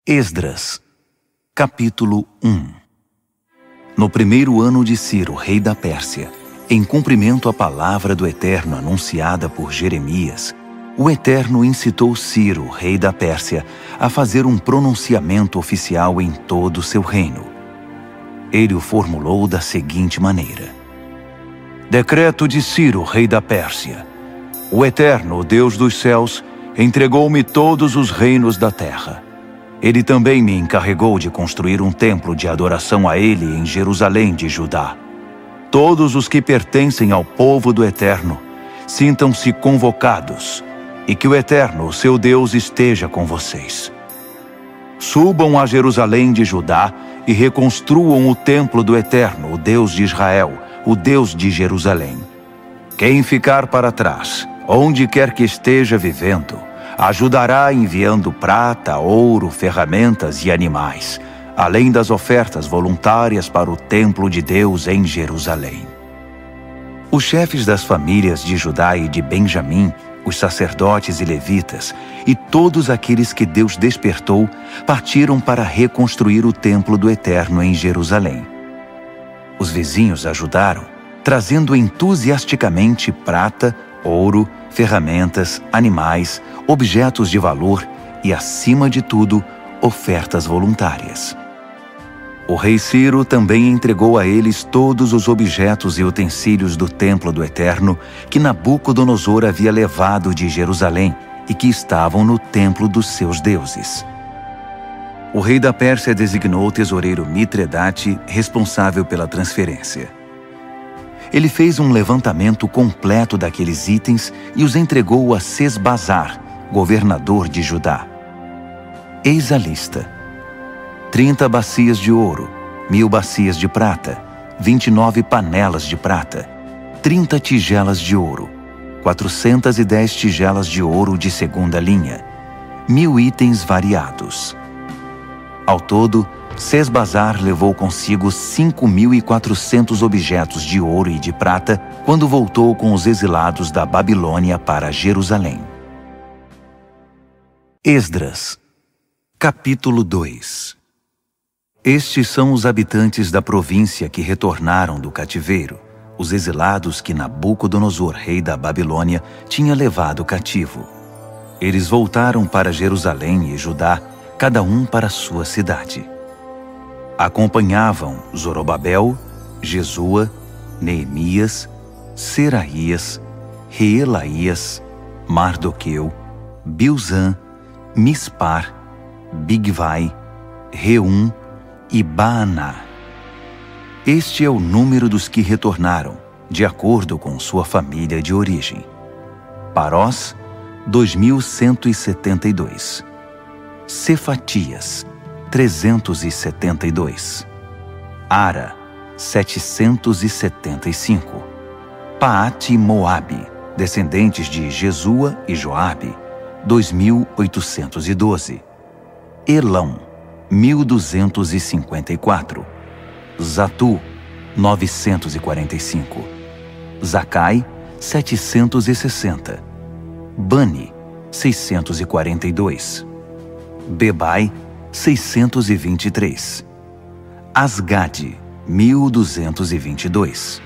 Esdras, capítulo 1. No primeiro ano de Ciro, rei da Pérsia, em cumprimento à palavra do Eterno anunciada por Jeremias, o Eterno incitou Ciro, rei da Pérsia, a fazer um pronunciamento oficial em todo o seu reino. Ele o formulou da seguinte maneira: Decreto de Ciro, rei da Pérsia. O Eterno, o Deus dos céus, entregou-me todos os reinos da terra. Ele também me encarregou de construir um templo de adoração a Ele em Jerusalém de Judá. Todos os que pertencem ao povo do Eterno, sintam-se convocados, e que o Eterno, o seu Deus, esteja com vocês. Subam a Jerusalém de Judá e reconstruam o templo do Eterno, o Deus de Israel, o Deus de Jerusalém. Quem ficar para trás, onde quer que esteja vivendo, ajudará enviando prata, ouro, ferramentas e animais, além das ofertas voluntárias para o templo de Deus em Jerusalém. Os chefes das famílias de Judá e de Benjamim, os sacerdotes e levitas, e todos aqueles que Deus despertou, partiram para reconstruir o templo do Eterno em Jerusalém. Os vizinhos ajudaram, trazendo entusiasticamente prata, ouro, ferramentas, animais, objetos de valor e, acima de tudo, ofertas voluntárias. O rei Ciro também entregou a eles todos os objetos e utensílios do templo do Eterno que Nabucodonosor havia levado de Jerusalém e que estavam no templo dos seus deuses. O rei da Pérsia designou o tesoureiro Mitredate responsável pela transferência. Ele fez um levantamento completo daqueles itens e os entregou a Sesbazar, governador de Judá. Eis a lista: 30 bacias de ouro, 1000 bacias de prata, 29 panelas de prata, 30 tigelas de ouro, 410 tigelas de ouro de segunda linha, 1000 itens variados. Ao todo, Sesbazar levou consigo 5.400 objetos de ouro e de prata quando voltou com os exilados da Babilônia para Jerusalém. Esdras, capítulo 2. Estes são os habitantes da província que retornaram do cativeiro, os exilados que Nabucodonosor, rei da Babilônia, tinha levado cativo. Eles voltaram para Jerusalém e Judá, cada um para sua cidade. Acompanhavam Zorobabel, Jesua, Neemias, Seraías, Reelaías, Mardoqueu, Bilzã, Mispar, Bigvai, Reum e Baaná. Este é o número dos que retornaram, de acordo com sua família de origem. Parós, 2.172. Cefatias, 372. Ara, 775. Paate Moabe, descendentes de Jesua e Joabe, 2.812. Elão, 1.254. Zatu, 945. Zacai, 760. Bani, 642. Bebai, 623. Asgade, 1.222.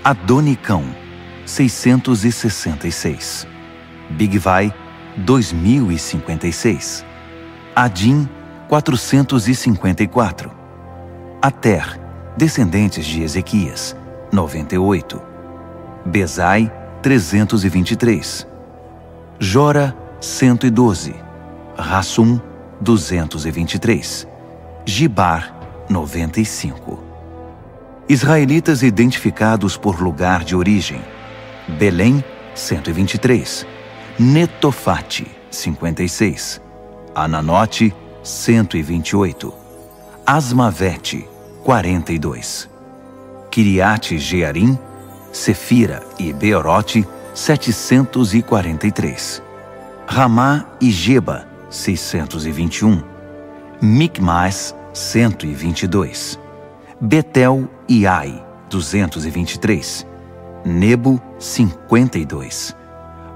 Adonicão, 666. Bigvai, 2.056. Adim, 454. Ater, descendentes de Ezequias, 98. Bezai, 323. Jora, 112. Rassum, 223. Gibar, 95. Israelitas identificados por lugar de origem: Belém, 123. Netofate, 56. Ananote, 128. Asmavete, 42. Kiriate Jearim, Sefira e Beerote, 743. Ramá e Geba, 621. Micmas, 122. Betel e Ai, 223. Nebo, 52.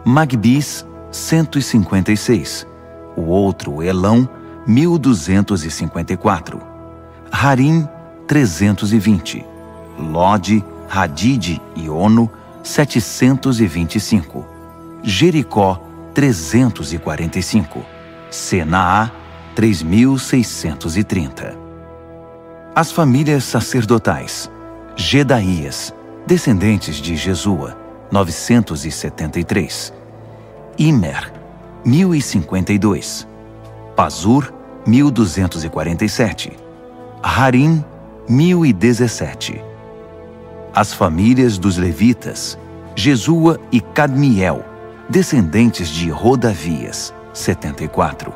Magbis, 156. O outro Elão, 1254. Harim, 320. Lode, Hadide e Ono, 725. Jericó, 345. Senaá, 3630. As famílias sacerdotais: Gedaías, descendentes de Jesua, 973. Imer, 1052. Pazur, 1247. Harim, 1017. As famílias dos levitas: Jesua e Cadmiel, descendentes de Rodavias, 74.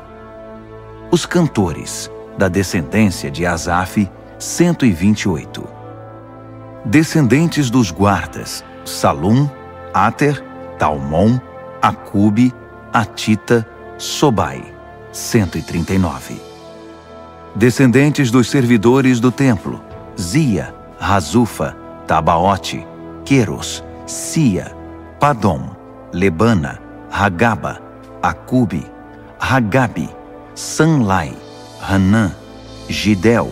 Os cantores, da descendência de Asaf, 128. Descendentes dos guardas: Salum, Ater, Talmon, Acube, Atita, Sobai, 139. Descendentes dos servidores do templo: Zia, Razufa, Tabaote, Queros, Sia, Padom, Lebana, Hagaba, Acube, Hagabe, Sanlai, Hanã, Gidel,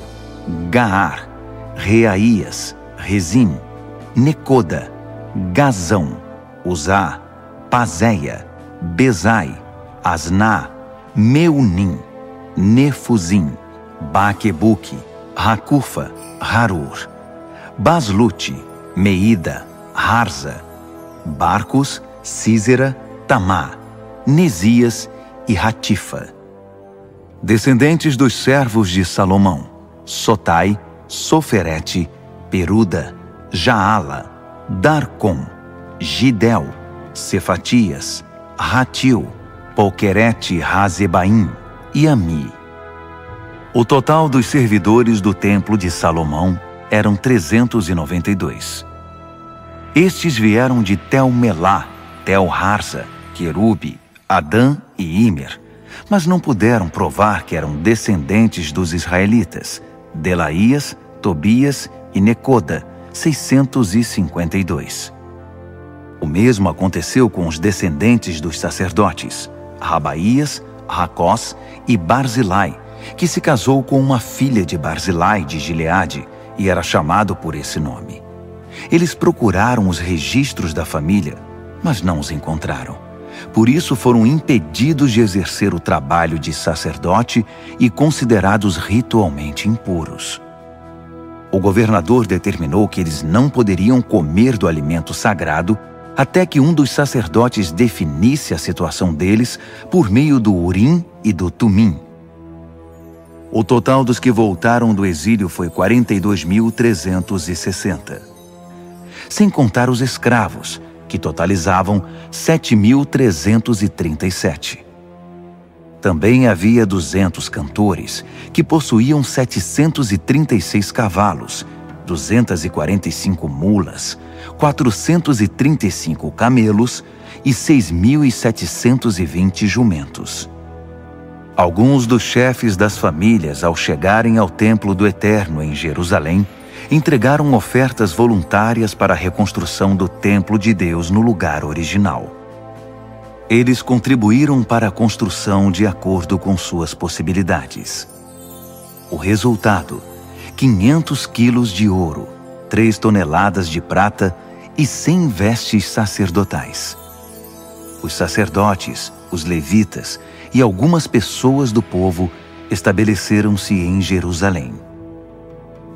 Gaar, Reaías, Rezim, Necoda, Gazão, Uzá, Pazéia, Bezai, Asná, Meunim, Nefuzim, Baquebuque, Racufa, Harur, Baslute, Meida, Harza, Barcos, Císera, Tamá, Nesias e Ratifa. Descendentes dos servos de Salomão: Sotai, Soferete, Peruda, Jaala, Darcom, Gidel, Cefatias, Ratil, Poquerete Razebaim e Ami. O total dos servidores do templo de Salomão eram 392. Estes vieram de Tel-Melá, Tel-Harza, Querube, Adã e Imer, mas não puderam provar que eram descendentes dos israelitas: Delaías, Tobias e Necoda, 652. O mesmo aconteceu com os descendentes dos sacerdotes: Rabaías, Racós e Barzilai, que se casou com uma filha de Barzilai de Gileade e era chamado por esse nome. Eles procuraram os registros da família, mas não os encontraram. Por isso foram impedidos de exercer o trabalho de sacerdote e considerados ritualmente impuros. O governador determinou que eles não poderiam comer do alimento sagrado até que um dos sacerdotes definisse a situação deles por meio do Urim e do Tumim. O total dos que voltaram do exílio foi 42.360. Sem contar os escravos, que totalizavam 7.337. Também havia 200 cantores, que possuíam 736 cavalos, 245 mulas, 435 camelos e 6.720 jumentos. Alguns dos chefes das famílias, ao chegarem ao templo do Eterno em Jerusalém, entregaram ofertas voluntárias para a reconstrução do templo de Deus no lugar original. Eles contribuíram para a construção de acordo com suas possibilidades. O resultado: 500 quilos de ouro, 3 toneladas de prata e 100 vestes sacerdotais. Os sacerdotes, os levitas e algumas pessoas do povo estabeleceram-se em Jerusalém.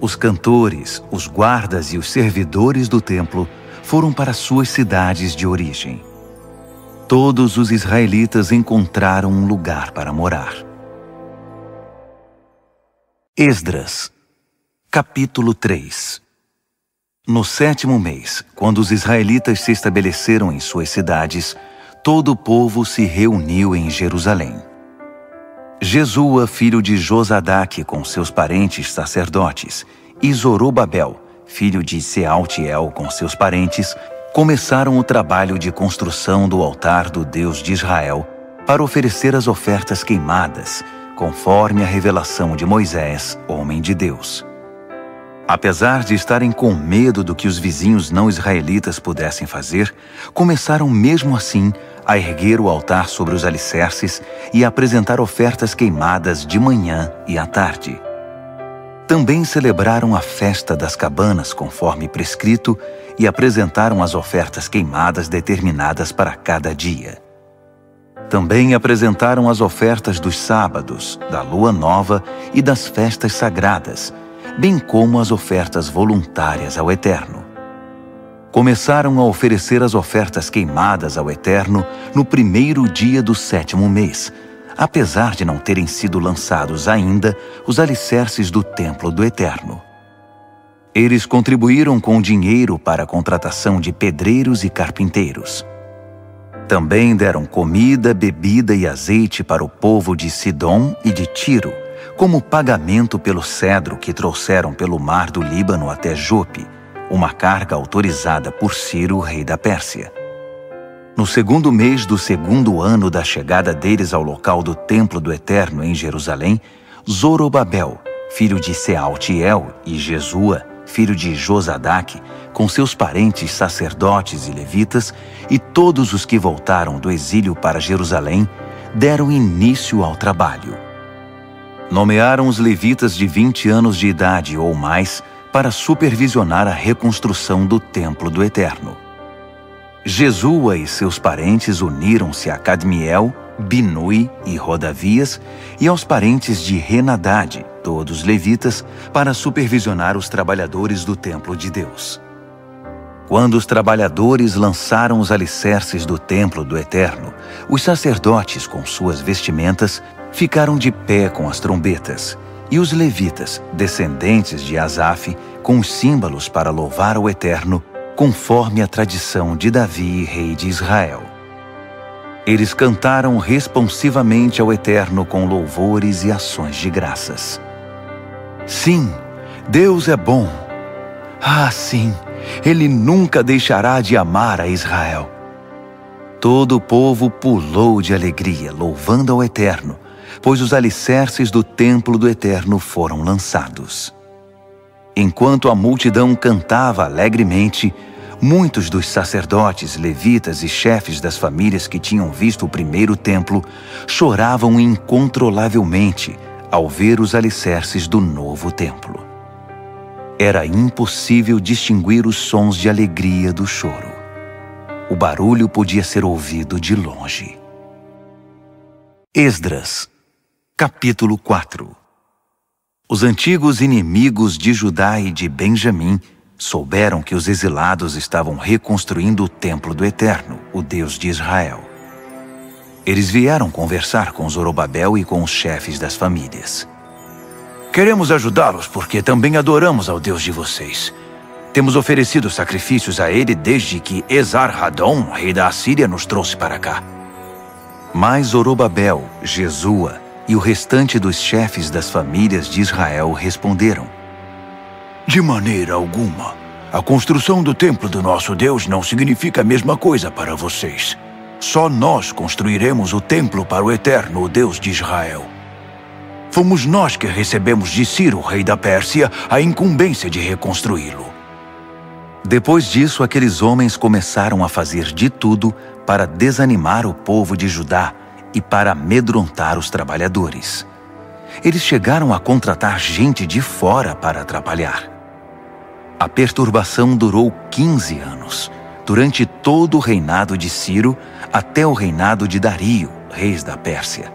Os cantores, os guardas e os servidores do templo foram para suas cidades de origem. Todos os israelitas encontraram um lugar para morar. Esdras, capítulo 3. No 7º mês, quando os israelitas se estabeleceram em suas cidades, todo o povo se reuniu em Jerusalém. Jesua, filho de Josadaque, com seus parentes sacerdotes, e Zorobabel, filho de Sealtiel, com seus parentes, começaram o trabalho de construção do altar do Deus de Israel para oferecer as ofertas queimadas, conforme a revelação de Moisés, homem de Deus. Apesar de estarem com medo do que os vizinhos não israelitas pudessem fazer, começaram mesmo assim a erguer o altar sobre os alicerces e a apresentar ofertas queimadas de manhã e à tarde. Também celebraram a festa das cabanas conforme prescrito e apresentaram as ofertas queimadas determinadas para cada dia. Também apresentaram as ofertas dos sábados, da lua nova e das festas sagradas, bem como as ofertas voluntárias ao Eterno. Começaram a oferecer as ofertas queimadas ao Eterno no primeiro dia do 7º mês, apesar de não terem sido lançados ainda os alicerces do templo do Eterno. Eles contribuíram com dinheiro para a contratação de pedreiros e carpinteiros. Também deram comida, bebida e azeite para o povo de Sidom e de Tiro, como pagamento pelo cedro que trouxeram pelo mar do Líbano até Jope, uma carga autorizada por Ciro, rei da Pérsia. No 2º mês do 2º ano da chegada deles ao local do templo do Eterno em Jerusalém, Zorobabel, filho de Sealtiel, e Jesua, filho de Josadaque, com seus parentes sacerdotes e levitas, e todos os que voltaram do exílio para Jerusalém, deram início ao trabalho. Nomearam os levitas de 20 anos de idade ou mais para supervisionar a reconstrução do templo do Eterno. Jesua e seus parentes uniram-se a Cadmiel, Binui e Rodavias e aos parentes de Renadade, todos levitas, para supervisionar os trabalhadores do templo de Deus. Quando os trabalhadores lançaram os alicerces do templo do Eterno, os sacerdotes, com suas vestimentas, ficaram de pé com as trombetas, e os levitas, descendentes de Asaf, com os símbolos para louvar o Eterno, conforme a tradição de Davi, rei de Israel. Eles cantaram responsivamente ao Eterno com louvores e ações de graças. Sim, Deus é bom. Ah, sim, Ele nunca deixará de amar a Israel. Todo o povo pulou de alegria, louvando ao Eterno, pois os alicerces do templo do Eterno foram lançados. Enquanto a multidão cantava alegremente, muitos dos sacerdotes, levitas e chefes das famílias que tinham visto o primeiro templo choravam incontrolavelmente ao ver os alicerces do novo templo. Era impossível distinguir os sons de alegria do choro. O barulho podia ser ouvido de longe. Esdras, capítulo 4. Os antigos inimigos de Judá e de Benjamim souberam que os exilados estavam reconstruindo o templo do Eterno, o Deus de Israel. Eles vieram conversar com Zorobabel e com os chefes das famílias. Queremos ajudá-los porque também adoramos ao Deus de vocês. Temos oferecido sacrifícios a ele desde que Esar-Hadon, rei da Assíria, nos trouxe para cá. Mas Zorobabel, Jesua e o restante dos chefes das famílias de Israel responderam: de maneira alguma. A construção do templo do nosso Deus não significa a mesma coisa para vocês. Só nós construiremos o templo para o Eterno, o Deus de Israel. Fomos nós que recebemos de Ciro, rei da Pérsia, a incumbência de reconstruí-lo. Depois disso, aqueles homens começaram a fazer de tudo para desanimar o povo de Judá e para amedrontar os trabalhadores. Eles chegaram a contratar gente de fora para trabalhar. A perturbação durou 15 anos, durante todo o reinado de Ciro até o reinado de Dario, rei da Pérsia.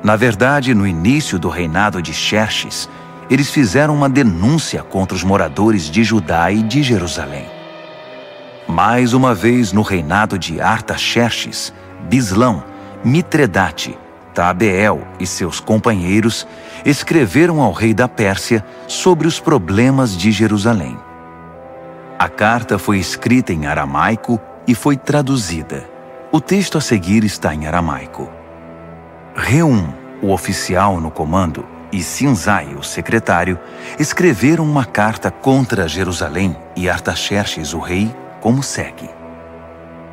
Na verdade, no início do reinado de Xerxes, eles fizeram uma denúncia contra os moradores de Judá e de Jerusalém. Mais uma vez, no reinado de Artaxerxes, Bislão, Mitredate, Tabeel e seus companheiros escreveram ao rei da Pérsia sobre os problemas de Jerusalém. A carta foi escrita em aramaico e foi traduzida. O texto a seguir está em aramaico. Reum, o oficial no comando, e Sinzai, o secretário, escreveram uma carta contra Jerusalém e Artaxerxes, o rei, como segue.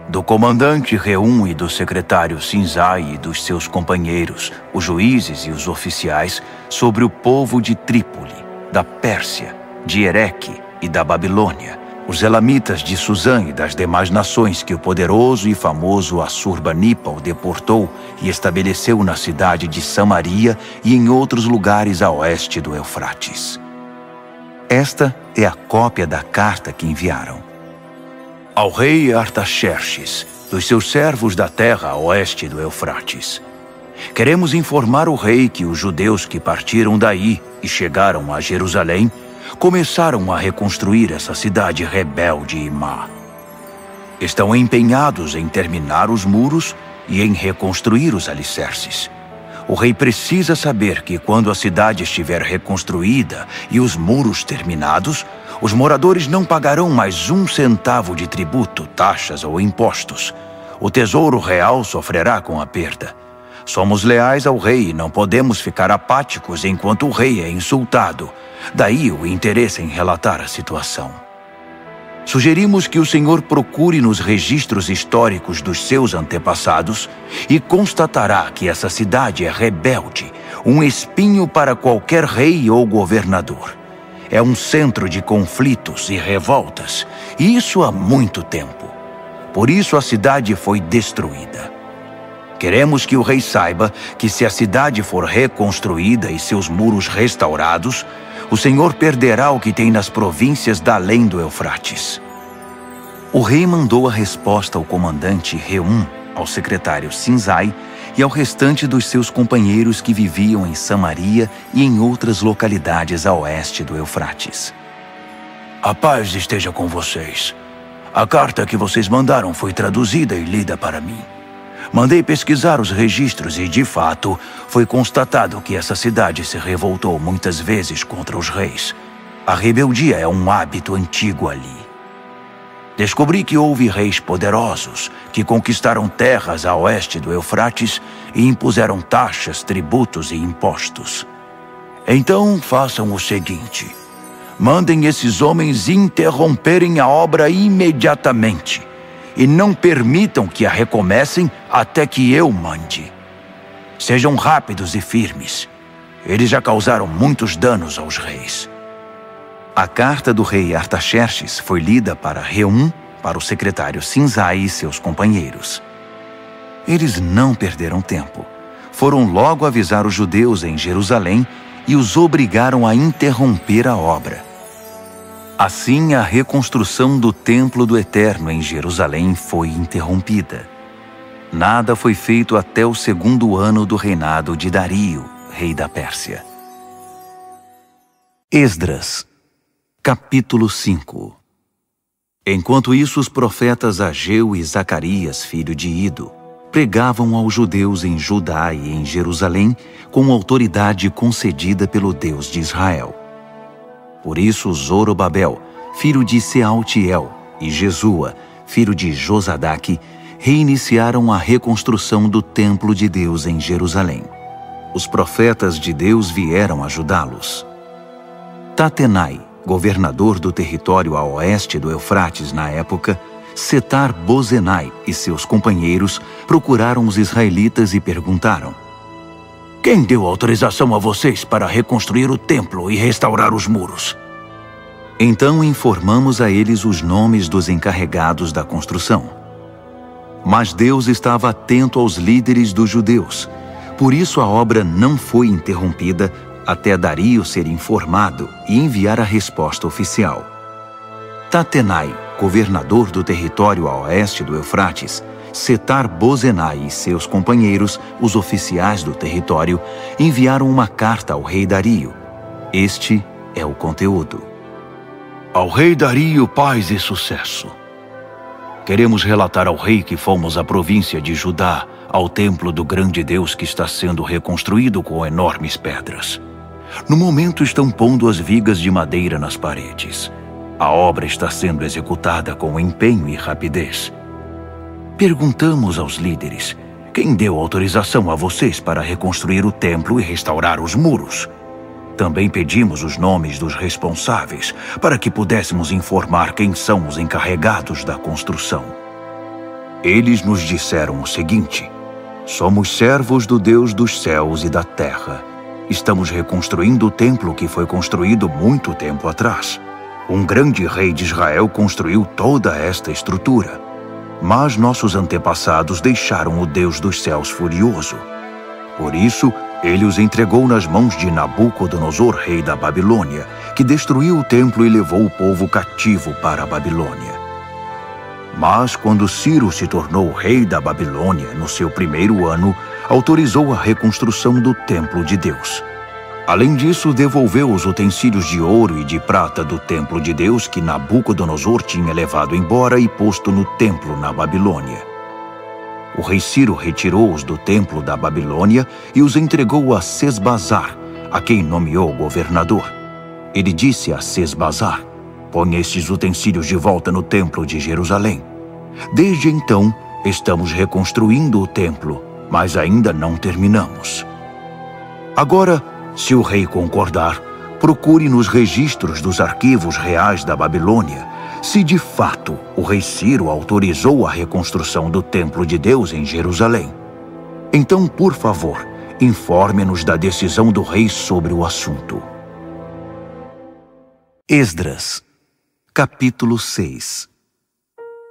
Do comandante Reum e do secretário Sinzai e dos seus companheiros, os juízes e os oficiais, sobre o povo de Trípoli, da Pérsia, de Ereque e da Babilônia, os elamitas de Susã e das demais nações que o poderoso e famoso Assurbanipal deportou e estabeleceu na cidade de Samaria e em outros lugares a oeste do Eufrates. Esta é a cópia da carta que enviaram. Ao rei Artaxerxes, dos seus servos da terra a oeste do Eufrates. Queremos informar o rei que os judeus que partiram daí e chegaram a Jerusalém começaram a reconstruir essa cidade rebelde e má. Estão empenhados em terminar os muros e em reconstruir os alicerces. O rei precisa saber que quando a cidade estiver reconstruída e os muros terminados, os moradores não pagarão mais 1 centavo de tributo, taxas ou impostos. O tesouro real sofrerá com a perda. Somos leais ao rei e não podemos ficar apáticos enquanto o rei é insultado. Daí o interesse em relatar a situação. Sugerimos que o senhor procure nos registros históricos dos seus antepassados e constatará que essa cidade é rebelde, um espinho para qualquer rei ou governador. É um centro de conflitos e revoltas, e isso há muito tempo. Por isso a cidade foi destruída. Queremos que o rei saiba que se a cidade for reconstruída e seus muros restaurados, o Senhor perderá o que tem nas províncias da além do Eufrates. O rei mandou a resposta ao comandante Reum, ao secretário Sinzai e ao restante dos seus companheiros que viviam em Samaria e em outras localidades a oeste do Eufrates. A paz esteja com vocês. A carta que vocês mandaram foi traduzida e lida para mim. Mandei pesquisar os registros e, de fato, foi constatado que essa cidade se revoltou muitas vezes contra os reis. A rebeldia é um hábito antigo ali. Descobri que houve reis poderosos que conquistaram terras a oeste do Eufrates e impuseram taxas, tributos e impostos. Então façam o seguinte: mandem esses homens interromperem a obra imediatamente e não permitam que a recomecem até que eu mande. Sejam rápidos e firmes. Eles já causaram muitos danos aos reis. A carta do rei Artaxerxes foi lida para Reum, para o secretário Sinzai e seus companheiros. Eles não perderam tempo. Foram logo avisar os judeus em Jerusalém e os obrigaram a interromper a obra. Assim, a reconstrução do Templo do Eterno em Jerusalém foi interrompida. Nada foi feito até o 2º ano do reinado de Dario, rei da Pérsia. Esdras, capítulo 5. Enquanto isso, os profetas Ageu e Zacarias, filho de Ido, pregavam aos judeus em Judá e em Jerusalém com autoridade concedida pelo Deus de Israel. Por isso, Zorobabel, filho de Sealtiel, e Jesua, filho de Josadaque, reiniciaram a reconstrução do templo de Deus em Jerusalém. Os profetas de Deus vieram ajudá-los. Tatenai, governador do território a oeste do Eufrates na época, Setar-Bozenai e seus companheiros procuraram os israelitas e perguntaram: quem deu autorização a vocês para reconstruir o templo e restaurar os muros? Então informamos a eles os nomes dos encarregados da construção. Mas Deus estava atento aos líderes dos judeus. Por isso a obra não foi interrompida até Dario ser informado e enviar a resposta oficial. Tatenai, governador do território a oeste do Eufrates, Setar-Bozenai e seus companheiros, os oficiais do território, enviaram uma carta ao rei Dario. Este é o conteúdo. Ao rei Dario, paz e sucesso. Queremos relatar ao rei que fomos à província de Judá, ao templo do grande Deus que está sendo reconstruído com enormes pedras. No momento estão pondo as vigas de madeira nas paredes. A obra está sendo executada com empenho e rapidez. Perguntamos aos líderes: quem deu autorização a vocês para reconstruir o templo e restaurar os muros? Também pedimos os nomes dos responsáveis para que pudéssemos informar quem são os encarregados da construção. Eles nos disseram o seguinte: somos servos do Deus dos céus e da terra. Estamos reconstruindo o templo que foi construído muito tempo atrás. Um grande rei de Israel construiu toda esta estrutura. Mas nossos antepassados deixaram o Deus dos céus furioso. Por isso, ele os entregou nas mãos de Nabucodonosor, rei da Babilônia, que destruiu o templo e levou o povo cativo para a Babilônia. Mas quando Ciro se tornou rei da Babilônia, no seu primeiro ano, autorizou a reconstrução do templo de Deus. Além disso, devolveu os utensílios de ouro e de prata do templo de Deus que Nabucodonosor tinha levado embora e posto no templo na Babilônia. O rei Ciro retirou-os do templo da Babilônia e os entregou a Sesbazar, a quem nomeou governador. Ele disse a Sesbazar: "Põe estes utensílios de volta no templo de Jerusalém." Desde então, estamos reconstruindo o templo, mas ainda não terminamos. Agora, se o rei concordar, procure nos registros dos arquivos reais da Babilônia se de fato o rei Ciro autorizou a reconstrução do templo de Deus em Jerusalém. Então, por favor, informe-nos da decisão do rei sobre o assunto. Esdras, capítulo 6.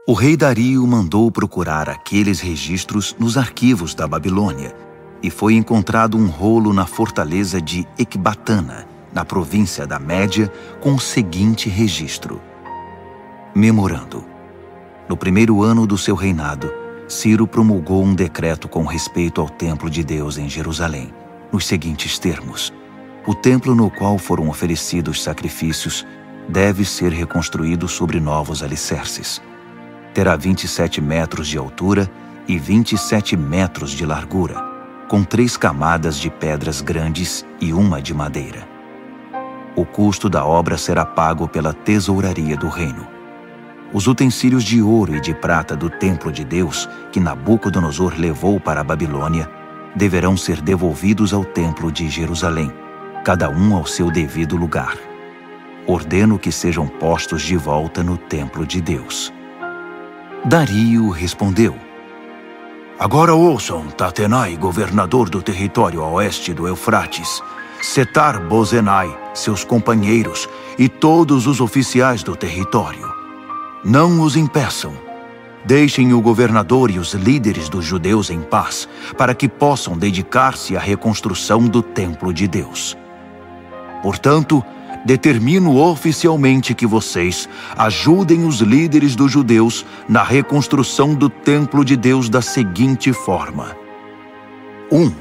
O rei Dario mandou procurar aqueles registros nos arquivos da Babilônia, e foi encontrado um rolo na fortaleza de Ecbatana, na província da Média, com o seguinte registro. Memorando. No primeiro ano do seu reinado, Ciro promulgou um decreto com respeito ao templo de Deus em Jerusalém, nos seguintes termos: o templo no qual foram oferecidos sacrifícios deve ser reconstruído sobre novos alicerces. Terá 27 metros de altura e 27 metros de largura, com 3 camadas de pedras grandes e uma de madeira. O custo da obra será pago pela tesouraria do reino. Os utensílios de ouro e de prata do templo de Deus, que Nabucodonosor levou para a Babilônia, deverão ser devolvidos ao templo de Jerusalém, cada um ao seu devido lugar. Ordeno que sejam postos de volta no templo de Deus. Dario respondeu: Agora ouçam, Tatenai, governador do território a oeste do Eufrates, Setar-Bozenai, seus companheiros e todos os oficiais do território. Não os impeçam. Deixem o governador e os líderes dos judeus em paz, para que possam dedicar-se à reconstrução do templo de Deus. Portanto, determino oficialmente que vocês ajudem os líderes dos judeus na reconstrução do templo de Deus da seguinte forma. 1.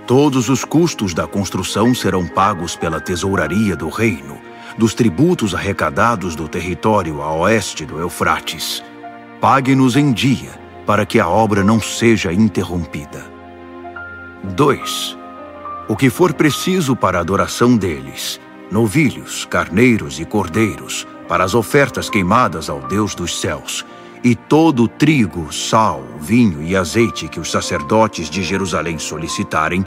Todos os custos da construção serão pagos pela tesouraria do reino, dos tributos arrecadados do território a oeste do Eufrates. Pague-nos em dia, para que a obra não seja interrompida. 2. O que for preciso para a adoração deles, novilhos, carneiros e cordeiros, para as ofertas queimadas ao Deus dos céus, e todo o trigo, sal, vinho e azeite que os sacerdotes de Jerusalém solicitarem,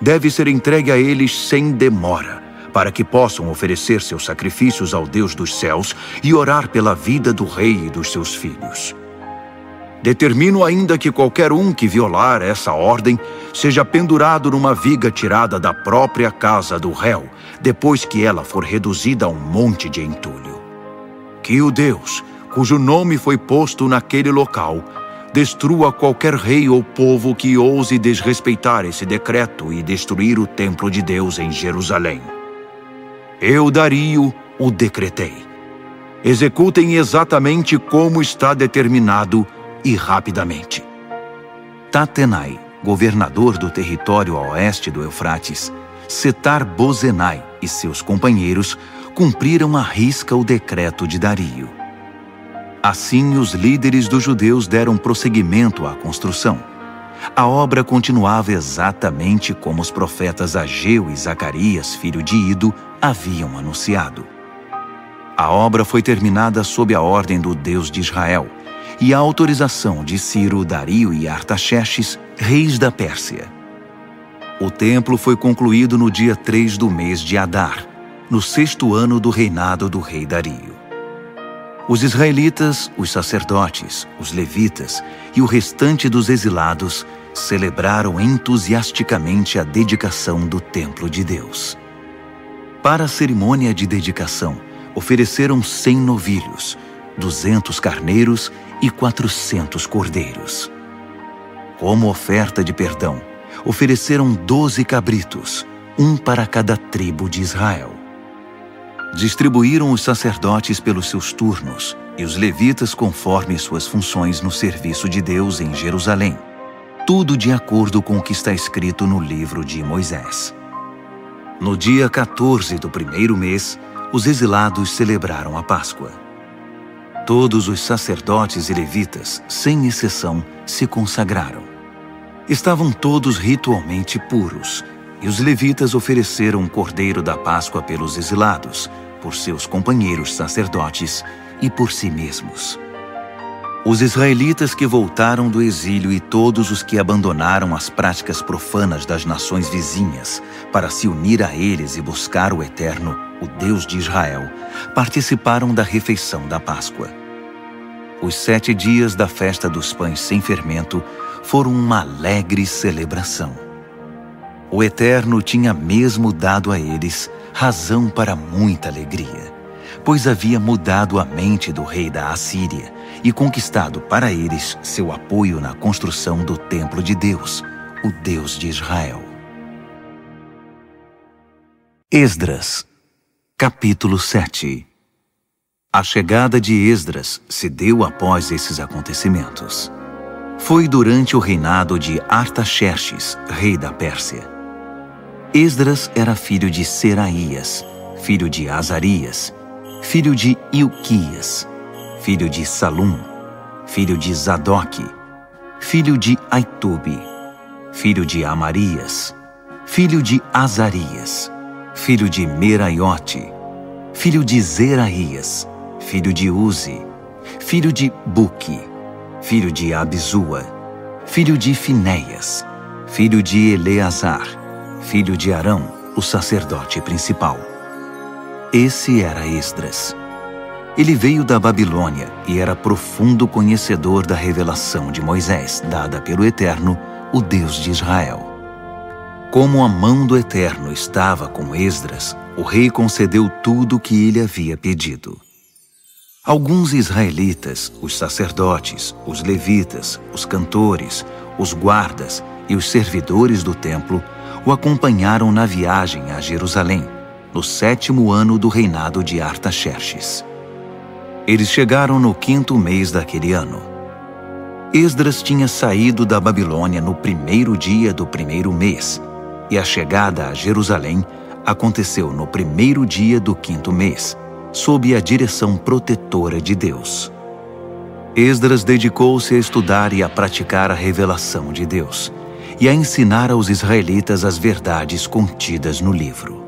deve ser entregue a eles sem demora, para que possam oferecer seus sacrifícios ao Deus dos céus e orar pela vida do rei e dos seus filhos. Determino ainda que qualquer um que violar essa ordem seja pendurado numa viga tirada da própria casa do réu, depois que ela for reduzida a um monte de entulho. Que o Deus, cujo nome foi posto naquele local, destrua qualquer rei ou povo que ouse desrespeitar esse decreto e destruir o templo de Deus em Jerusalém. Eu, Dario, o decretei. Executem exatamente como está determinado e rapidamente. Tatenai, governador do território a oeste do Eufrates, Setar-Bozenai e seus companheiros cumpriram à risca o decreto de Dario. Assim, os líderes dos judeus deram prosseguimento à construção. A obra continuava exatamente como os profetas Ageu e Zacarias, filho de Ido, haviam anunciado. A obra foi terminada sob a ordem do Deus de Israel e a autorização de Ciro, Dario e Artaxerxes, reis da Pérsia. O templo foi concluído no dia 3 do mês de Adar, no 6º ano do reinado do rei Dario. Os israelitas, os sacerdotes, os levitas e o restante dos exilados celebraram entusiasticamente a dedicação do templo de Deus. Para a cerimônia de dedicação, ofereceram 100 novilhos, 200 carneiros e 400 cordeiros. Como oferta de perdão, ofereceram 12 cabritos, um para cada tribo de Israel. Distribuíram os sacerdotes pelos seus turnos e os levitas conforme suas funções no serviço de Deus em Jerusalém, tudo de acordo com o que está escrito no livro de Moisés. No dia 14 do primeiro mês, os exilados celebraram a Páscoa. Todos os sacerdotes e levitas, sem exceção, se consagraram. Estavam todos ritualmente puros, e os levitas ofereceram um cordeiro da Páscoa pelos exilados, por seus companheiros sacerdotes e por si mesmos. Os israelitas que voltaram do exílio e todos os que abandonaram as práticas profanas das nações vizinhas para se unir a eles e buscar o Eterno, o Deus de Israel, participaram da refeição da Páscoa. Os 7 dias da festa dos pães sem fermento foram uma alegre celebração. O Eterno tinha mesmo dado a eles razão para muita alegria, pois havia mudado a mente do rei da Assíria e conquistado para eles seu apoio na construção do templo de Deus, o Deus de Israel. Esdras, capítulo 7. A chegada de Esdras se deu após esses acontecimentos. Foi durante o reinado de Artaxerxes, rei da Pérsia. Esdras era filho de Seraías, filho de Azarias, filho de Ilquias, filho de Salum, filho de Zadoque, filho de Aitube, filho de Amarias, filho de Azarias, filho de Meraiote, filho de Zeraías, filho de Uzi, filho de Buque, filho de Abizua, filho de Finéias, filho de Eleazar, filho de Arão, o sacerdote principal. Esse era Esdras. Ele veio da Babilônia e era profundo conhecedor da revelação de Moisés, dada pelo Eterno, o Deus de Israel. Como a mão do Eterno estava com Esdras, o rei concedeu tudo o que ele havia pedido. Alguns israelitas, os sacerdotes, os levitas, os cantores, os guardas e os servidores do templo o acompanharam na viagem a Jerusalém, no 7º ano do reinado de Artaxerxes. Eles chegaram no 5º mês daquele ano. Esdras tinha saído da Babilônia no 1º dia do 1º mês, e a chegada a Jerusalém aconteceu no 1º dia do 5º mês, sob a direção protetora de Deus. Esdras dedicou-se a estudar e a praticar a revelação de Deus, e a ensinar aos israelitas as verdades contidas no livro.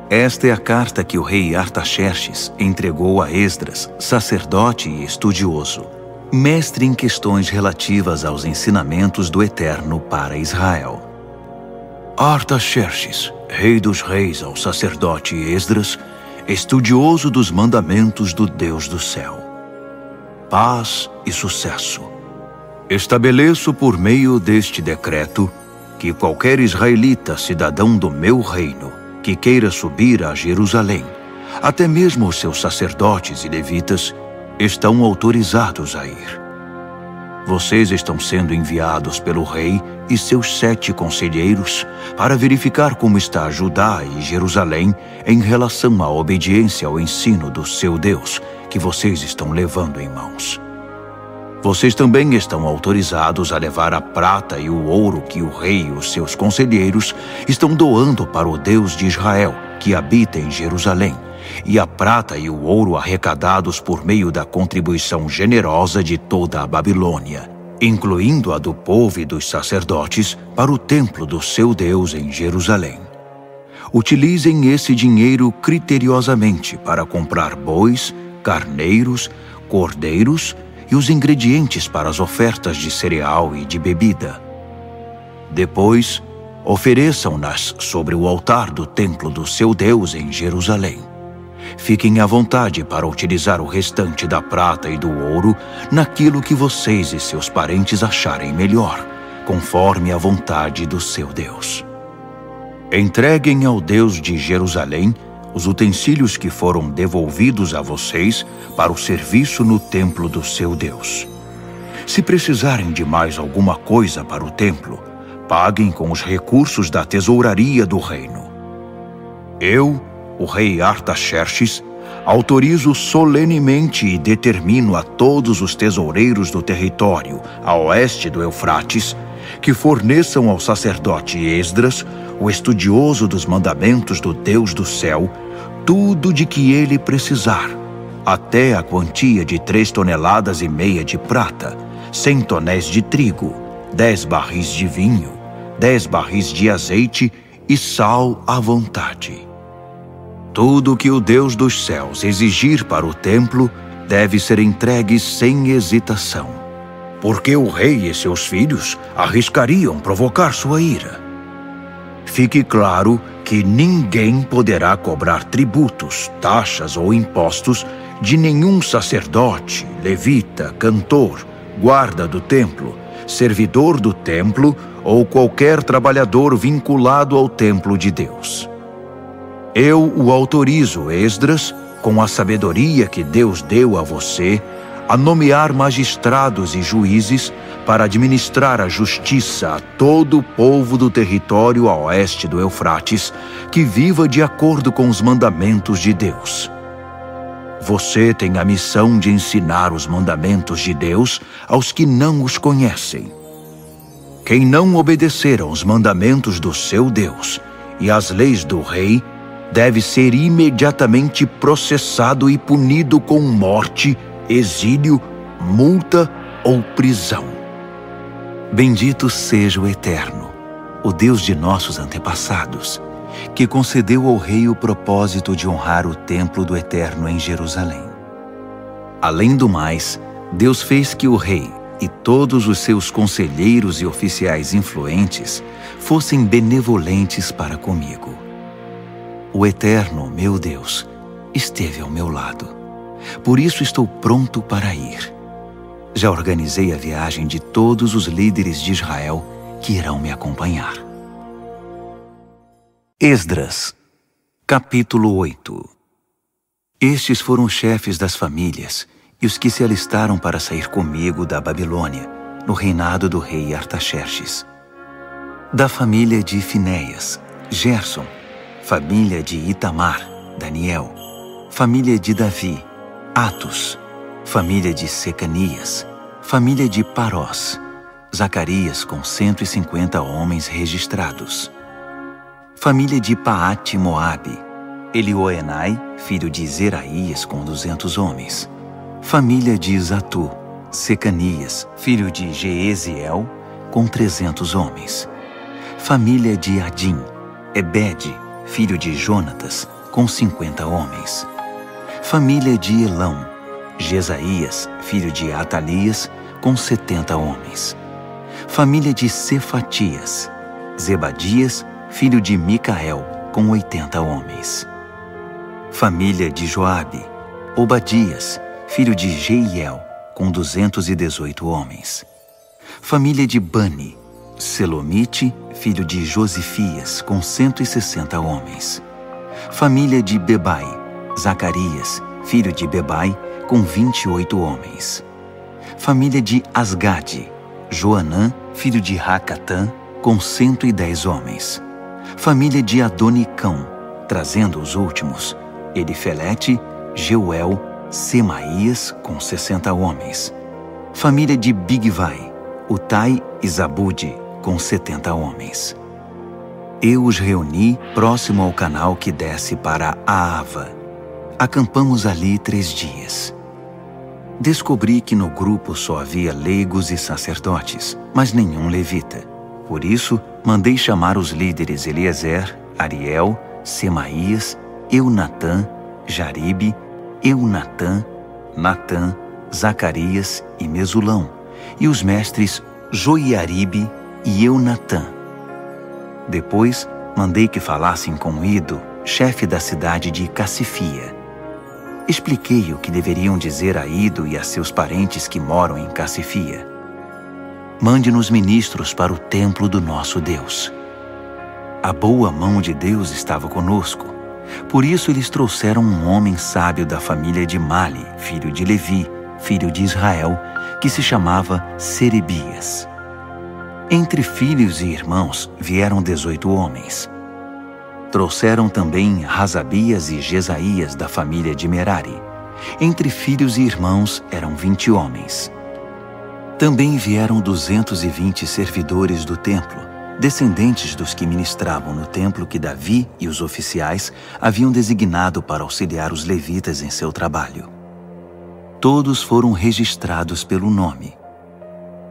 Esta é a carta que o rei Artaxerxes entregou a Esdras, sacerdote e estudioso, mestre em questões relativas aos ensinamentos do Eterno para Israel. Artaxerxes, rei dos reis, ao sacerdote Esdras, estudioso dos mandamentos do Deus do céu. Paz e sucesso. Estabeleço por meio deste decreto que qualquer israelita cidadão do meu reino que queira subir a Jerusalém, até mesmo os seus sacerdotes e levitas, estão autorizados a ir. Vocês estão sendo enviados pelo rei e seus 7 conselheiros para verificar como está Judá e Jerusalém em relação à obediência ao ensino do seu Deus que vocês estão levando em mãos. Vocês também estão autorizados a levar a prata e o ouro que o rei e os seus conselheiros estão doando para o Deus de Israel, que habita em Jerusalém, e a prata e o ouro arrecadados por meio da contribuição generosa de toda a Babilônia, incluindo a do povo e dos sacerdotes, para o templo do seu Deus em Jerusalém. Utilizem esse dinheiro criteriosamente para comprar bois, carneiros, cordeiros e os ingredientes para as ofertas de cereal e de bebida. Depois, ofereçam-nas sobre o altar do templo do seu Deus em Jerusalém. Fiquem à vontade para utilizar o restante da prata e do ouro naquilo que vocês e seus parentes acharem melhor, conforme a vontade do seu Deus. Entreguem ao Deus de Jerusalém os utensílios que foram devolvidos a vocês para o serviço no templo do seu Deus. Se precisarem de mais alguma coisa para o templo, paguem com os recursos da tesouraria do reino. Eu, o rei Artaxerxes, autorizo solenemente e determino a todos os tesoureiros do território a oeste do Eufrates que forneçam ao sacerdote Esdras, o estudioso dos mandamentos do Deus do céu, tudo de que ele precisar, até a quantia de 3,5 toneladas de prata, 100 tonéis de trigo, 10 barris de vinho, 10 barris de azeite e sal à vontade. Tudo que o Deus dos céus exigir para o templo deve ser entregue sem hesitação, porque o rei e seus filhos arriscariam provocar sua ira. Fique claro que ninguém poderá cobrar tributos, taxas ou impostos de nenhum sacerdote, levita, cantor, guarda do templo, servidor do templo ou qualquer trabalhador vinculado ao templo de Deus. Eu o autorizo, Esdras, com a sabedoria que Deus deu a você, a nomear magistrados e juízes para administrar a justiça a todo o povo do território a oeste do Eufrates, que viva de acordo com os mandamentos de Deus. Você tem a missão de ensinar os mandamentos de Deus aos que não os conhecem. Quem não obedecer aos mandamentos do seu Deus e às leis do rei, deve ser imediatamente processado e punido com morte, exílio, multa ou prisão. Bendito seja o Eterno, o Deus de nossos antepassados, que concedeu ao rei o propósito de honrar o templo do Eterno em Jerusalém. Além do mais, Deus fez que o rei e todos os seus conselheiros e oficiais influentes fossem benevolentes para comigo. O Eterno, meu Deus, esteve ao meu lado. Por isso estou pronto para ir. Já organizei a viagem de todos os líderes de Israel que irão me acompanhar. Esdras, capítulo 8. Estes foram os chefes das famílias e os que se alistaram para sair comigo da Babilônia, no reinado do rei Artaxerxes. Da família de Finéias, Gerson; família de Itamar, Daniel; família de Davi, Atos; família de Secanias; família de Parós, Zacarias com 150 homens registrados; família de Paate-Moabe, Elioenai, filho de Zeraías com 200 homens; família de Zatu, Secanias, filho de Jeeziel, com 300 homens; família de Adim, Ebede, filho de Jonatas, com 50 homens; família de Elão, Jesaías, filho de Atalias, com 70 homens; família de Cefatias, Zebadias, filho de Micael, com 80 homens; família de Joabe, Obadias, filho de Jeiel, com 218 homens; família de Bani, Selomite, filho de Josifias, com 160 homens; família de Bebai, Zacarias, filho de Bebai, com 28 homens; família de Asgade, Joanã, filho de Racatã, com 110 homens; família de Adonicão, trazendo os últimos, Elifelete, Jeuel, Semaías, com 60 homens; família de Bigvai, Utai e Zabude, com 70 homens. Eu os reuni próximo ao canal que desce para Aava. Acampamos ali 3 dias. Descobri que no grupo só havia leigos e sacerdotes, mas nenhum levita. Por isso, mandei chamar os líderes Eliezer, Ariel, Semaías, Eunatã, Jaribe, Eunatã, Natã, Zacarias e Mesulão, e os mestres Joiaribe e Eunatã. Depois, mandei que falassem com Ido, chefe da cidade de Cassifia. Expliquei o que deveriam dizer a Ido e a seus parentes que moram em Cassifia. Mande-nos ministros para o templo do nosso Deus. A boa mão de Deus estava conosco. Por isso eles trouxeram um homem sábio da família de Mali, filho de Levi, filho de Israel, que se chamava Serebias. Entre filhos e irmãos vieram 18 homens. Trouxeram também Razabias e Jesaías da família de Merari. Entre filhos e irmãos eram 20 homens. Também vieram 220 servidores do templo, descendentes dos que ministravam no templo que Davi e os oficiais haviam designado para auxiliar os levitas em seu trabalho. Todos foram registrados pelo nome.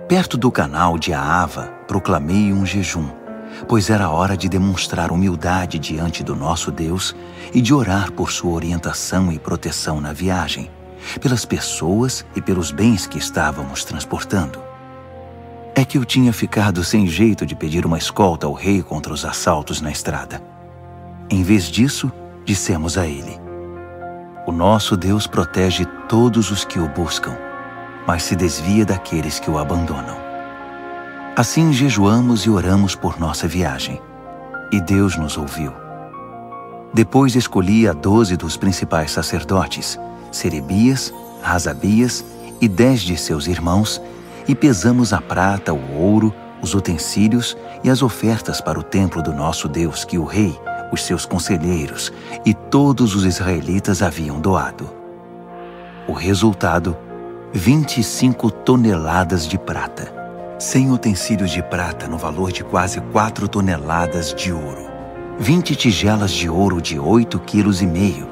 Perto do canal de Ahava, proclamei um jejum, pois era hora de demonstrar humildade diante do nosso Deus e de orar por sua orientação e proteção na viagem, pelas pessoas e pelos bens que estávamos transportando. É que eu tinha ficado sem jeito de pedir uma escolta ao rei contra os assaltos na estrada. Em vez disso, dissemos a ele: o nosso Deus protege todos os que o buscam, mas se desvia daqueles que o abandonam. Assim jejuamos e oramos por nossa viagem, e Deus nos ouviu. Depois escolhi a 12 dos principais sacerdotes, Serebias, Razabias e 10 de seus irmãos, e pesamos a prata, o ouro, os utensílios e as ofertas para o templo do nosso Deus que o rei, os seus conselheiros e todos os israelitas haviam doado. O resultado: 25 toneladas de prata, 100 utensílios de prata no valor de quase 4 toneladas de ouro, 20 tigelas de ouro de 8,5 kg,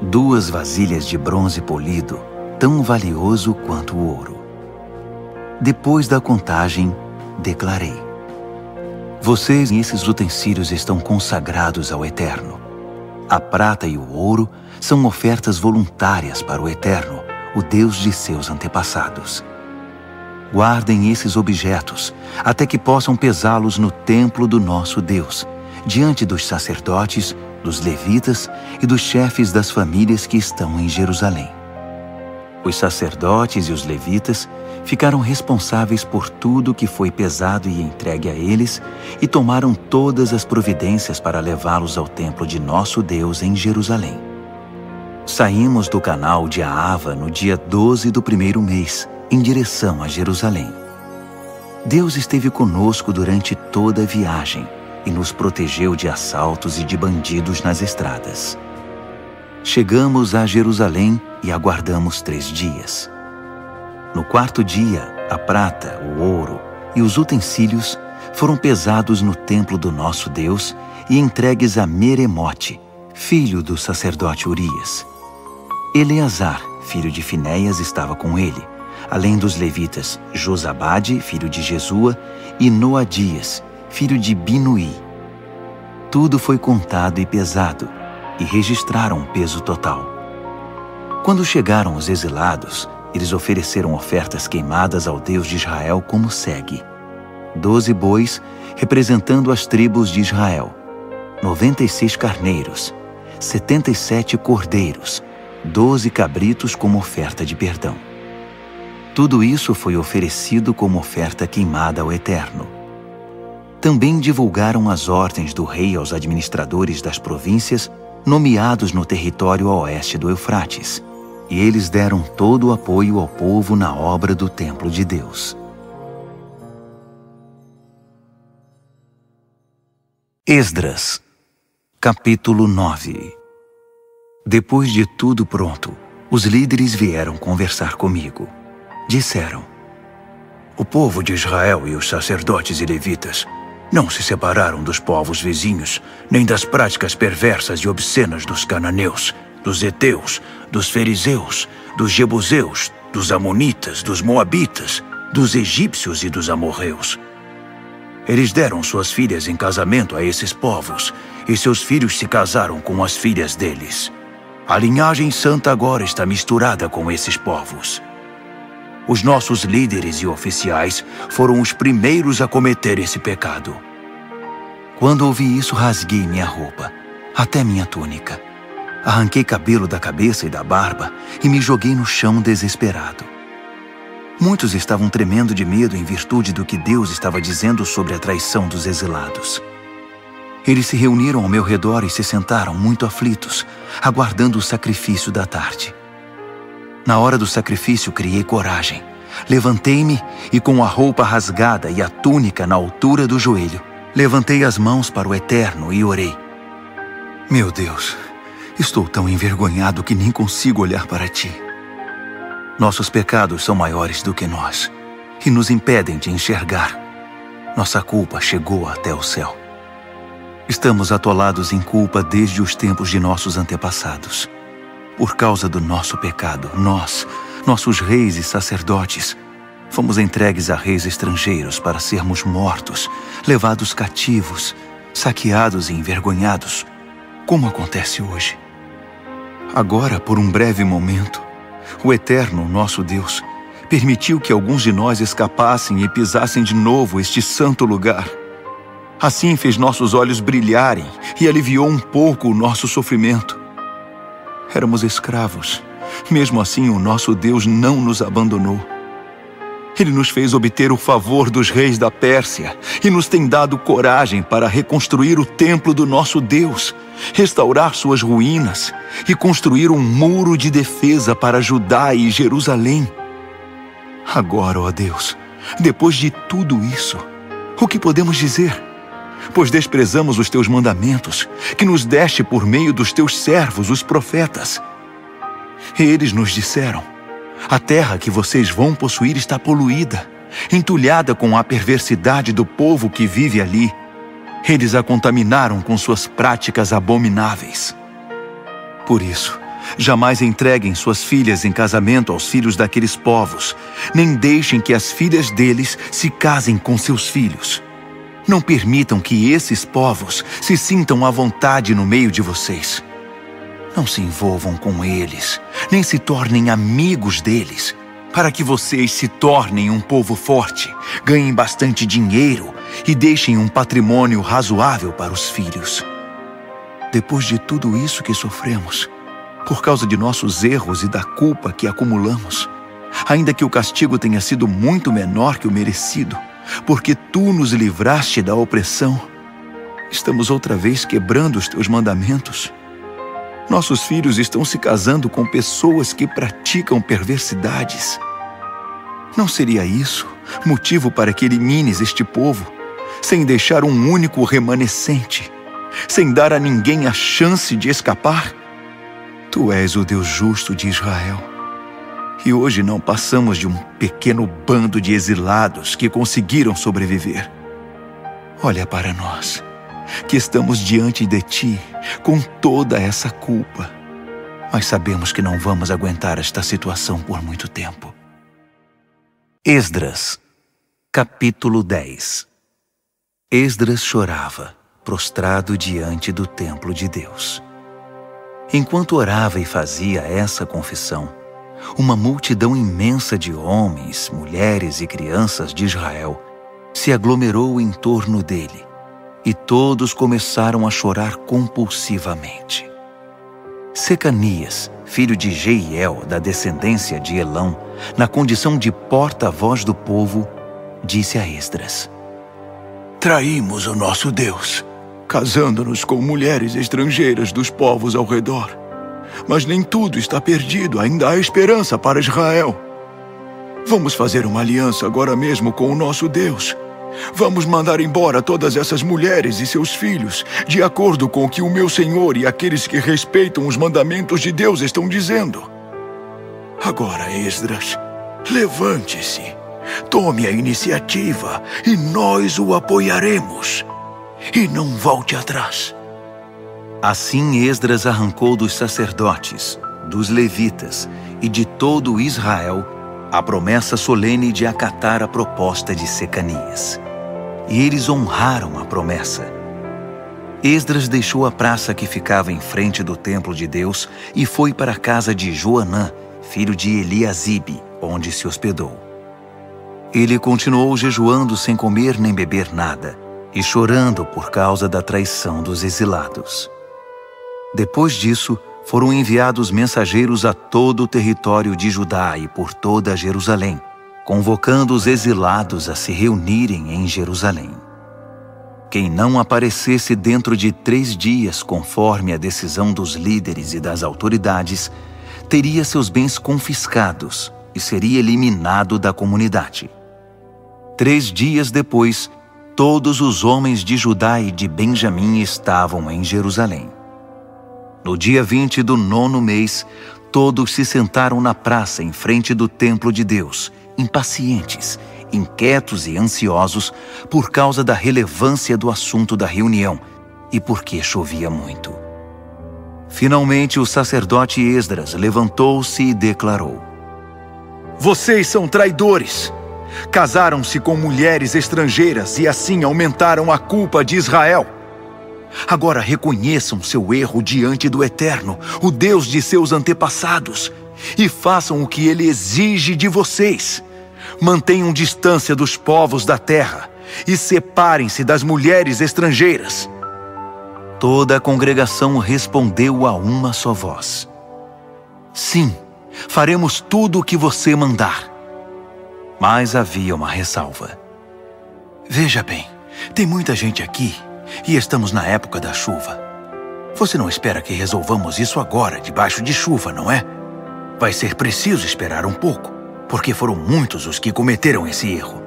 2 vasilhas de bronze polido, tão valioso quanto o ouro. Depois da contagem, declarei: vocês e esses utensílios estão consagrados ao Eterno. A prata e o ouro são ofertas voluntárias para o Eterno, o Deus de seus antepassados. Guardem esses objetos até que possam pesá-los no templo do nosso Deus, diante dos sacerdotes, dos levitas e dos chefes das famílias que estão em Jerusalém. Os sacerdotes e os levitas ficaram responsáveis por tudo que foi pesado e entregue a eles e tomaram todas as providências para levá-los ao templo de nosso Deus em Jerusalém. Saímos do canal de Ahava no dia 12 do primeiro mês, em direção a Jerusalém. Deus esteve conosco durante toda a viagem e nos protegeu de assaltos e de bandidos nas estradas. Chegamos a Jerusalém e aguardamos 3 dias. No 4º dia, a prata, o ouro e os utensílios foram pesados no templo do nosso Deus e entregues a Meremote, filho do sacerdote Urias. Eleazar, filho de Finéias, estava com ele, além dos levitas Josabade, filho de Jesua, e Noadias, filho de Binuí. Tudo foi contado e pesado, e registraram o peso total. Quando chegaram os exilados, eles ofereceram ofertas queimadas ao Deus de Israel como segue: 12 bois, representando as tribos de Israel, 96 carneiros, 77 cordeiros, 12 cabritos como oferta de perdão. Tudo isso foi oferecido como oferta queimada ao Eterno. Também divulgaram as ordens do rei aos administradores das províncias nomeados no território a oeste do Eufrates, e eles deram todo o apoio ao povo na obra do templo de Deus. Esdras, capítulo 9. Depois de tudo pronto, os líderes vieram conversar comigo. Disseram: o povo de Israel e os sacerdotes e levitas não se separaram dos povos vizinhos, nem das práticas perversas e obscenas dos cananeus, dos heteus, dos fariseus, dos jebuseus, dos amonitas, dos moabitas, dos egípcios e dos amorreus. Eles deram suas filhas em casamento a esses povos, e seus filhos se casaram com as filhas deles. A linhagem santa agora está misturada com esses povos. Os nossos líderes e oficiais foram os primeiros a cometer esse pecado. Quando ouvi isso, rasguei minha roupa, até minha túnica. Arranquei cabelo da cabeça e da barba e me joguei no chão desesperado. Muitos estavam tremendo de medo em virtude do que Deus estava dizendo sobre a traição dos exilados. Eles se reuniram ao meu redor e se sentaram muito aflitos, aguardando o sacrifício da tarde. Na hora do sacrifício, criei coragem. Levantei-me e, com a roupa rasgada e a túnica na altura do joelho, levantei as mãos para o Eterno e orei. Meu Deus, estou tão envergonhado que nem consigo olhar para ti. Nossos pecados são maiores do que nós e nos impedem de enxergar. Nossa culpa chegou até o céu. Estamos atolados em culpa desde os tempos de nossos antepassados. Por causa do nosso pecado, nossos reis e sacerdotes, fomos entregues a reis estrangeiros para sermos mortos, levados cativos, saqueados e envergonhados, como acontece hoje. Agora, por um breve momento, o Eterno, nosso Deus, permitiu que alguns de nós escapassem e pisassem de novo este santo lugar. Assim fez nossos olhos brilharem e aliviou um pouco o nosso sofrimento. Éramos escravos. Mesmo assim, o nosso Deus não nos abandonou. Ele nos fez obter o favor dos reis da Pérsia e nos tem dado coragem para reconstruir o templo do nosso Deus, restaurar suas ruínas e construir um muro de defesa para Judá e Jerusalém. Agora, ó Deus, depois de tudo isso, o que podemos dizer? Pois desprezamos os teus mandamentos, que nos deste por meio dos teus servos, os profetas. Eles nos disseram: a terra que vocês vão possuir está poluída, entulhada com a perversidade do povo que vive ali. Eles a contaminaram com suas práticas abomináveis. Por isso, jamais entreguem suas filhas em casamento aos filhos daqueles povos, nem deixem que as filhas deles se casem com seus filhos. Não permitam que esses povos se sintam à vontade no meio de vocês. Não se envolvam com eles, nem se tornem amigos deles, para que vocês se tornem um povo forte, ganhem bastante dinheiro e deixem um patrimônio razoável para os filhos. Depois de tudo isso que sofremos, por causa de nossos erros e da culpa que acumulamos, ainda que o castigo tenha sido muito menor que o merecido, porque tu nos livraste da opressão, estamos outra vez quebrando os teus mandamentos. Nossos filhos estão se casando com pessoas que praticam perversidades. Não seria isso motivo para que elimines este povo, sem deixar um único remanescente, sem dar a ninguém a chance de escapar? Tu és o Deus justo de Israel. E hoje não passamos de um pequeno bando de exilados que conseguiram sobreviver. Olha para nós, que estamos diante de ti com toda essa culpa. Mas sabemos que não vamos aguentar esta situação por muito tempo. Esdras, capítulo 10. Esdras chorava, prostrado diante do templo de Deus. Enquanto orava e fazia essa confissão, uma multidão imensa de homens, mulheres e crianças de Israel se aglomerou em torno dele, e todos começaram a chorar compulsivamente. Secanias, filho de Jeiel, da descendência de Elão, na condição de porta-voz do povo, disse a Esdras: Traímos o nosso Deus, casando-nos com mulheres estrangeiras dos povos ao redor. Mas nem tudo está perdido, ainda há esperança para Israel. Vamos fazer uma aliança agora mesmo com o nosso Deus. Vamos mandar embora todas essas mulheres e seus filhos, de acordo com o que o meu Senhor e aqueles que respeitam os mandamentos de Deus estão dizendo. Agora, Esdras, levante-se, tome a iniciativa e nós o apoiaremos. E não volte atrás. Assim Esdras arrancou dos sacerdotes, dos levitas e de todo Israel a promessa solene de acatar a proposta de Secanias. E eles honraram a promessa. Esdras deixou a praça que ficava em frente do templo de Deus e foi para a casa de Joanã, filho de Eliasibe, onde se hospedou. Ele continuou jejuando sem comer nem beber nada e chorando por causa da traição dos exilados. Depois disso, foram enviados mensageiros a todo o território de Judá e por toda Jerusalém, convocando os exilados a se reunirem em Jerusalém. Quem não aparecesse dentro de 3 dias, conforme a decisão dos líderes e das autoridades, teria seus bens confiscados e seria eliminado da comunidade. 3 dias depois, todos os homens de Judá e de Benjamim estavam em Jerusalém. No dia 20 do 9º mês, todos se sentaram na praça em frente do templo de Deus, impacientes, inquietos e ansiosos por causa da relevância do assunto da reunião e porque chovia muito. Finalmente, o sacerdote Esdras levantou-se e declarou: Vocês são traidores! Casaram-se com mulheres estrangeiras e assim aumentaram a culpa de Israel. Agora reconheçam seu erro diante do Eterno, o Deus de seus antepassados, e façam o que ele exige de vocês. Mantenham distância dos povos da terra e separem-se das mulheres estrangeiras. Toda a congregação respondeu a uma só voz: Sim, faremos tudo o que você mandar. Mas havia uma ressalva. Veja bem, tem muita gente aqui e estamos na época da chuva. Você não espera que resolvamos isso agora, debaixo de chuva, não é? Vai ser preciso esperar um pouco, porque foram muitos os que cometeram esse erro.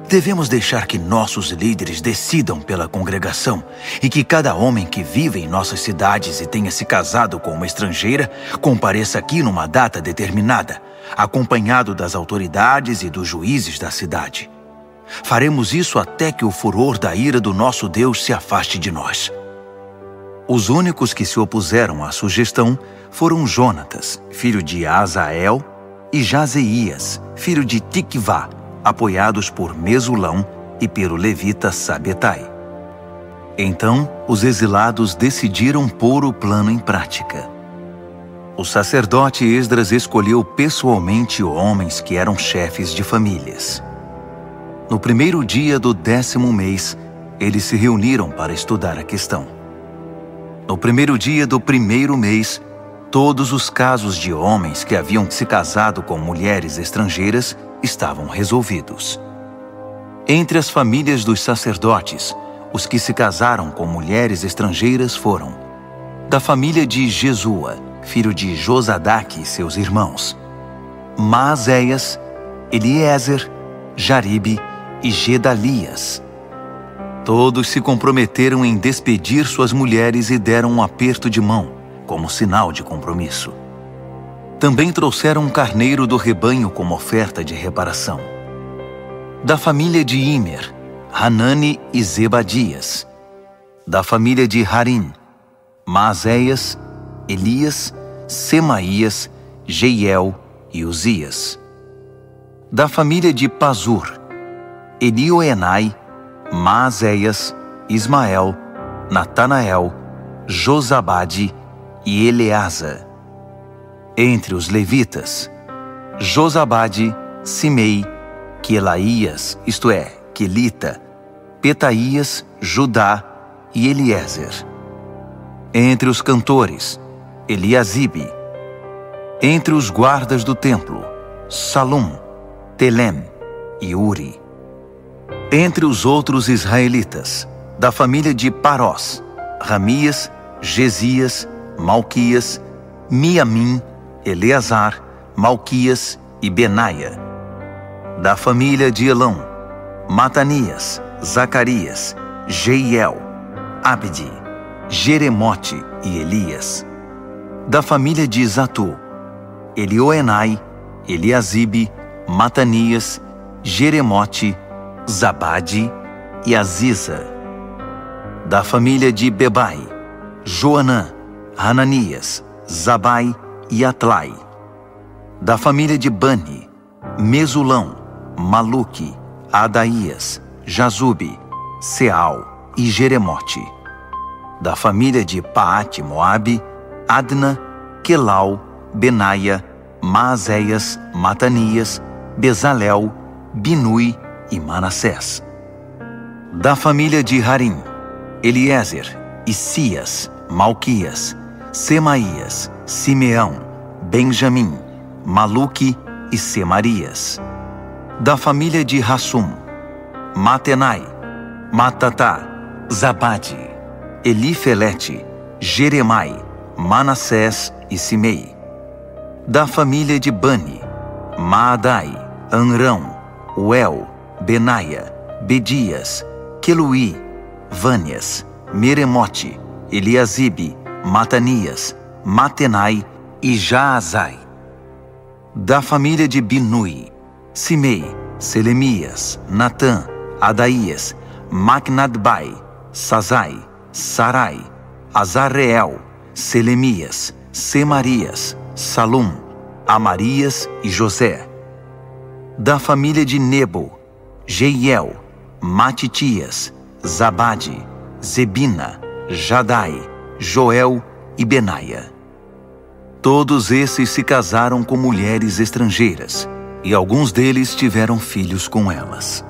Devemos deixar que nossos líderes decidam pela congregação e que cada homem que vive em nossas cidades e tenha se casado com uma estrangeira compareça aqui numa data determinada, acompanhado das autoridades e dos juízes da cidade. Faremos isso até que o furor da ira do nosso Deus se afaste de nós. Os únicos que se opuseram à sugestão foram Jonatas, filho de Azael, e Jazeías, filho de Tikvá, apoiados por Mesulão e pelo levita Sabetai. Então, os exilados decidiram pôr o plano em prática. O sacerdote Esdras escolheu pessoalmente homens que eram chefes de famílias. No primeiro dia do 10º mês, eles se reuniram para estudar a questão. No primeiro dia do 1º mês, todos os casos de homens que haviam se casado com mulheres estrangeiras estavam resolvidos. Entre as famílias dos sacerdotes, os que se casaram com mulheres estrangeiras foram: da família de Jesua, filho de Josadaque e seus irmãos, Maazéias, Eliezer, Jaribe e Gedalias. Todos se comprometeram em despedir suas mulheres e deram um aperto de mão, como sinal de compromisso. Também trouxeram um carneiro do rebanho como oferta de reparação. Da família de Imer, Hanani e Zebadias. Da família de Harim, Maazéias, Elias, Semaías, Jeiel e Uzias. Da família de Pazur, Elioenai, Maazéias, Ismael, Natanael, Josabade e Eleasa. Entre os levitas, Josabade, Simei, Quelaías, isto é, Quelita, Petaías, Judá e Eliezer. Entre os cantores, Eliasibe. Entre os guardas do templo, Salum, Telem e Uri. Entre os outros israelitas, da família de Parós, Ramias, Gesias, Malquias, Miamim, Eleazar, Malquias e Benaia. Da família de Elão, Matanias, Zacarias, Jeiel, Abdi, Jeremote e Elias. Da família de Zatu, Elioenai, Eliasibe, Matanias, Jeremote, Zabade e Aziza. Da família de Bebai, Joanã, Hananias, Zabai e Atlai. Da família de Bani, Mesulão, Maluque, Adaías, Jazube, Seal e Jeremote. Da família de Paate Moabe, Adna, Quelau, Benaia, Maazéias, Matanias, Bezalel, Binui e Manassés. Da família de Harim, Eliezer, Isias, Malquias, Semaías, Simeão, Benjamim, Maluque e Semarias. Da família de Hassum: Matenai, Matatá, Zabade, Elifelete, Jeremai, Manassés e Simei. Da família de Bani: Maadai, Anrão, Uel, Benaia, Bedias, Queluí, Vânias, Meremote, Eliasibe, Matanias, Matenai e Jaazai. Da família de Binui: Simei, Selemias, Natã, Adaías, Macnadbai, Sazai, Sarai, Azarreel, Selemias, Semarias, Salum, Amarias e José. Da família de Nebo: Jeiel, Matitias, Zabade, Zebina, Jadai, Joel e Benaia. Todos esses se casaram com mulheres estrangeiras, e alguns deles tiveram filhos com elas.